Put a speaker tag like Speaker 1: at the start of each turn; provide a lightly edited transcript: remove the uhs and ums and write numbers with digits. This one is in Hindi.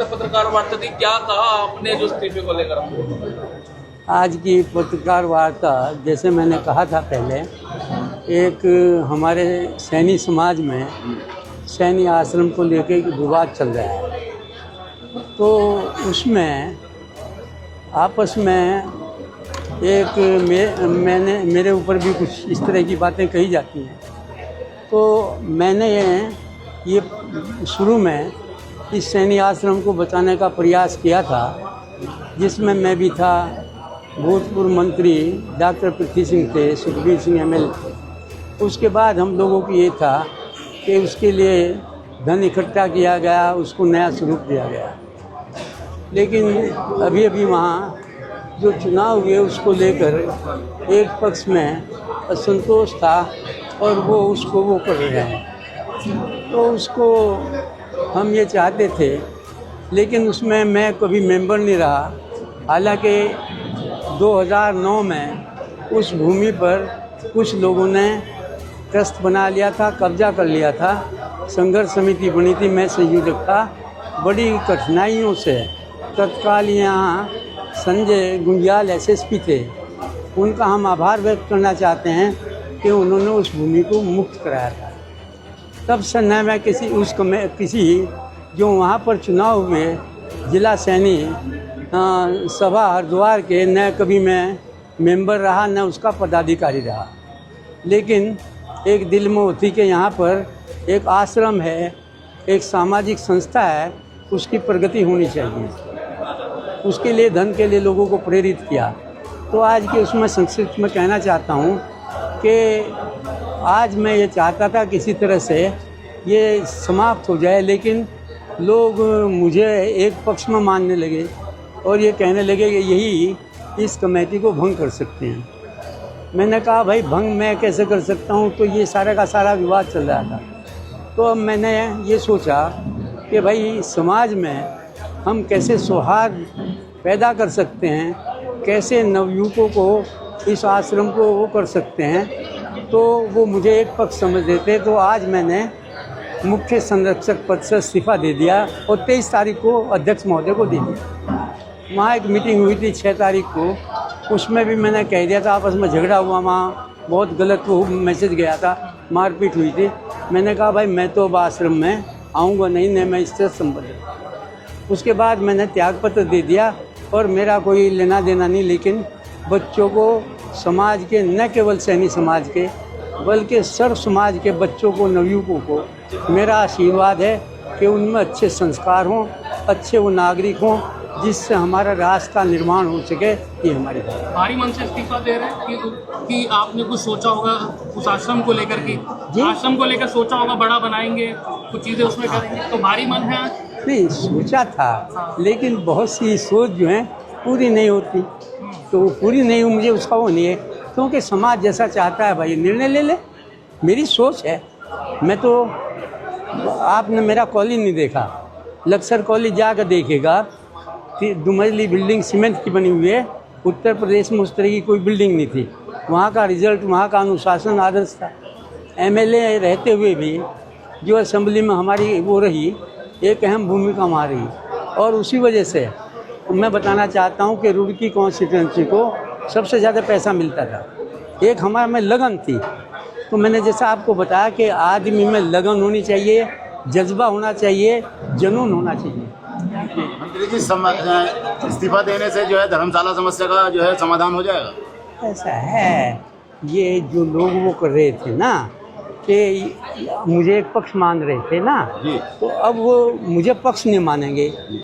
Speaker 1: पत्रकार वार्ता थी, क्या कहा आपने जो इस्तीफे को लेकर?
Speaker 2: आज की पत्रकार वार्ता, जैसे मैंने कहा था पहले, एक हमारे सैनी समाज में सैनी आश्रम को लेकर एक विवाद चल रहा है। तो उसमें आपस में मेरे ऊपर भी कुछ इस तरह की बातें कही जाती हैं। तो मैंने ये शुरू में इस सैनी आश्रम को बचाने का प्रयास किया था, जिसमें मैं भी था, भूतपूर्व मंत्री डॉक्टर पृथ्वी सिंह थे, सुखबीर सिंह एमएलए थे। उसके बाद हम लोगों की ये था कि उसके लिए धन इकट्ठा किया गया, उसको नया स्वरूप दिया गया। लेकिन अभी वहाँ जो चुनाव हुए उसको लेकर एक पक्ष में असंतोष था और वो कर रहे हैं। तो उसको हम ये चाहते थे, लेकिन उसमें मैं कभी मेंबर नहीं रहा। हालांकि 2009 में उस भूमि पर कुछ लोगों ने ट्रस्ट बना लिया था, कब्जा कर लिया था, संघर्ष समिति बनी थी, मैं संयोजक था। बड़ी कठिनाइयों से तत्काल यहाँ संजय गुंजियाल एसएसपी थे, उनका हम आभार व्यक्त करना चाहते हैं कि उन्होंने उस भूमि को मुक्त कराया था। तब से न मैं किसी जो वहाँ पर चुनाव हुए जिला सैनी सभा हरिद्वार के, न कभी मैं मेंबर रहा न उसका पदाधिकारी रहा। लेकिन एक दिल में होती कि यहाँ पर एक आश्रम है, एक सामाजिक संस्था है, उसकी प्रगति होनी चाहिए। उसके लिए धन के लिए लोगों को प्रेरित किया। तो आज के उसमें संक्षिप्त में कहना चाहता हूँ कि आज मैं ये चाहता था किसी तरह से ये समाप्त हो जाए, लेकिन लोग मुझे एक पक्ष में मानने लगे और ये कहने लगे कि यही इस कमेटी को भंग कर सकते हैं। मैंने कहा भाई भंग मैं कैसे कर सकता हूँ? तो ये सारा का सारा विवाद चल रहा था। तो अब मैंने ये सोचा कि भाई समाज में हम कैसे सौहार्द पैदा कर सकते हैं, कैसे नवयुवकों को इस आश्रम को वो कर सकते हैं। तो वो मुझे एक पक्ष समझ देते। तो आज मैंने मुख्य संरक्षक पद से इस्तीफा दे दिया और 23 तारीख को अध्यक्ष महोदय को दे दिया। वहाँ एक मीटिंग हुई थी 6 तारीख को, उसमें भी मैंने कह दिया था, आपस में झगड़ा हुआ, वहाँ बहुत गलत वो मैसेज गया था, मारपीट हुई थी। मैंने कहा भाई मैं तो अब आश्रम में आऊँगा नहीं, मैं इससे संबंधित। उसके बाद मैंने त्यागपत्र दे दिया और मेरा कोई लेना देना नहीं। लेकिन बच्चों को, समाज के, न केवल सैनी समाज के बल्कि सर्व समाज के बच्चों को, नवयुवकों को मेरा आशीर्वाद है कि उनमें अच्छे संस्कार हों, अच्छे वो नागरिक हों, जिससे हमारा राष्ट्र का निर्माण हो सके। ये हमारी
Speaker 1: भारी मन से इस्तीफा दे रहे हैं कि आपने कुछ सोचा होगा उस आश्रम को लेकर के, आश्रम को लेकर सोचा होगा, बड़ा बनाएंगे, कुछ चीज़ें उसमें करेंगे, तो भारी मन है?
Speaker 2: नहीं, सोचा था, लेकिन बहुत सी सोच जो है पूरी नहीं होती। तो वो पूरी नहीं हुई, मुझे उसका वो नहीं है, क्योंकि समाज जैसा चाहता है भाई निर्णय ले ले। मेरी सोच है। मैं तो, आपने मेरा कॉलेज नहीं देखा, लक्सर कॉलेज जाकर देखेगा, 2 मंजिली बिल्डिंग सीमेंट की बनी हुई है। उत्तर प्रदेश में उस तरह की कोई बिल्डिंग नहीं थी। वहाँ का रिजल्ट, वहाँ का अनुशासन आदर्श था। एमएलए रहते हुए भी जो असेंबली में हमारी वो रही, एक अहम भूमिका वहाँ रही। और उसी वजह से मैं बताना चाहता हूँ कि रुड़की कॉन्स्टिट्यूंसी को सबसे ज़्यादा पैसा मिलता था। एक हमारे में लगन थी। तो मैंने जैसा आपको बताया कि आदमी में लगन होनी चाहिए, जज्बा होना चाहिए, जुनून होना चाहिए।
Speaker 3: मंत्री जी, इस्तीफा देने से जो है धर्मशाला समस्या का जो है समाधान हो जाएगा?
Speaker 2: ऐसा है, ये जो लोग वो कर रहे थे ना कि मुझे एक पक्ष मान रहे थे ना, तो अब वो मुझे पक्ष नहीं मानेंगे।